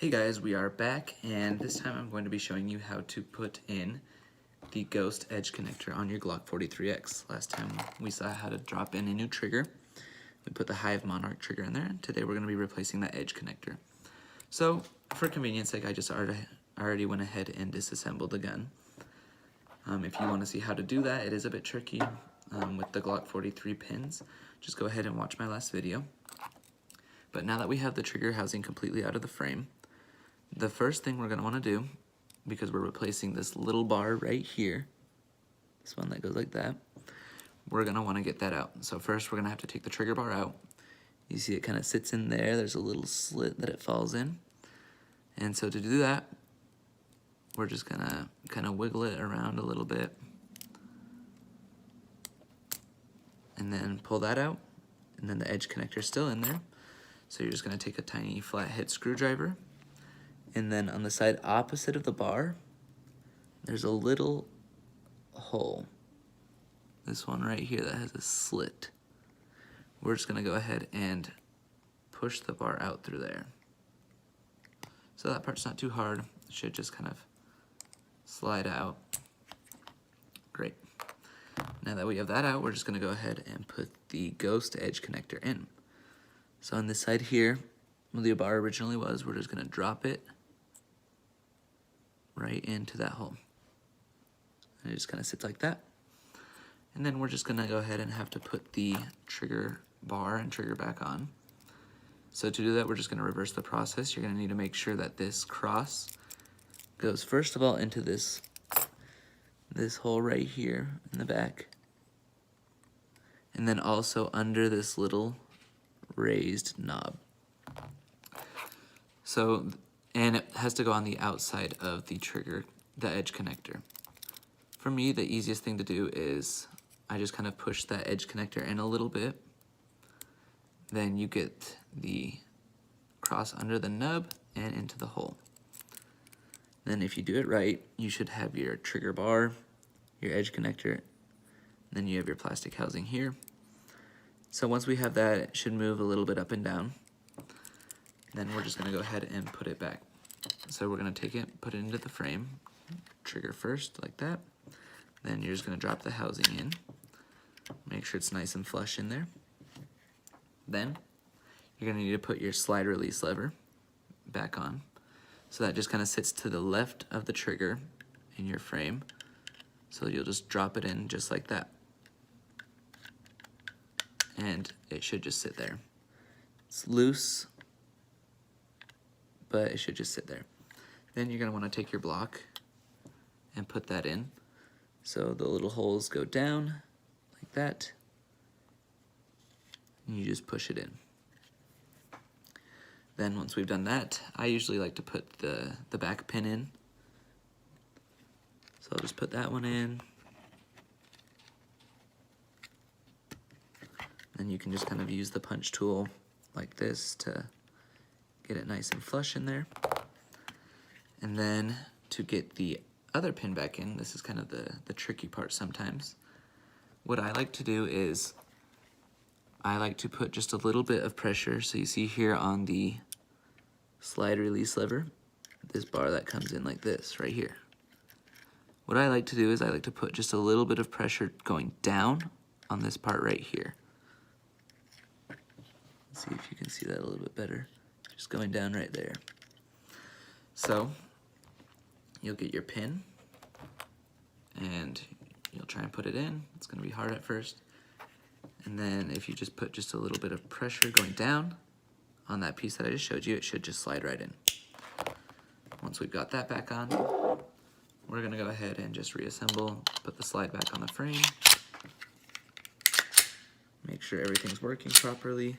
Hey guys, we are back, and this time I'm going to be showing you how to put in the ghost edge connector on your Glock 43x. Last time we saw how to drop in a new trigger. We put the Hive Monarch trigger in there, and today we're going to be replacing that edge connector. So, for convenience sake, I just already went ahead and disassembled the gun. If you want to see how to do that, it is a bit tricky with the Glock 43 pins. Just go ahead and watch my last video. But now that we have the trigger housing completely out of the frame, the first thing we're going to want to do, because we're replacing this little bar right here, this one that goes like that, we're going to want to get that out. So first we're going to have to take the trigger bar out. You see it kind of sits in there. There's a little slit that it falls in. And so to do that, we're just going to kind of wiggle it around a little bit. And then pull that out. And then the edge connector is still in there. So you're just going to take a tiny flathead screwdriver. And then on the side opposite of the bar, there's a little hole. This one right here that has a slit. We're just gonna go ahead and push the bar out through there. So that part's not too hard. It should just kind of slide out. Great. Now that we have that out, we're just gonna go ahead and put the ghost edge connector in. So on this side here, where the bar originally was, we're just gonna drop it right into that hole. And it just kind of sits like that. And then we're just gonna go ahead and have to put the trigger bar and trigger back on. So to do that, we're just gonna reverse the process. You're gonna need to make sure that this cross goes first of all into this hole right here in the back. And then also under this little raised knob. So, and it has to go on the outside of the trigger, the edge connector. For me, the easiest thing to do is I just kind of push that edge connector in a little bit. Then you get the cross under the nub and into the hole. Then if you do it right, you should have your trigger bar, your edge connector, then you have your plastic housing here. So once we have that, it should move a little bit up and down. Then we're just gonna go ahead and put it back. So we're gonna take it, put it into the frame, trigger first, like that. Then you're just gonna drop the housing in. Make sure it's nice and flush in there. Then you're gonna need to put your slide release lever back on. So that just kind of sits to the left of the trigger in your frame. So you'll just drop it in just like that. And it should just sit there. It's loose, but it should just sit there. Then you're gonna wanna take your block and put that in. So the little holes go down like that, and you just push it in. Then once we've done that, I usually like to put the back pin in. So I'll just put that one in. Then you can just kind of use the punch tool like this to get it nice and flush in there. And then to get the other pin back in, this is kind of the tricky part sometimes. What I like to do is I like to put just a little bit of pressure. So you see here on the slide release lever, this bar that comes in like this right here. What I like to do is I like to put just a little bit of pressure going down on this part right here. Let's see if you can see that a little bit better. Just going down right there. So you'll get your pin and you'll try and put it in. It's gonna be hard at first. And then if you just put just a little bit of pressure going down on that piece that I just showed you, it should just slide right in. Once we've got that back on, we're gonna go ahead and just reassemble, put the slide back on the frame, make sure everything's working properly.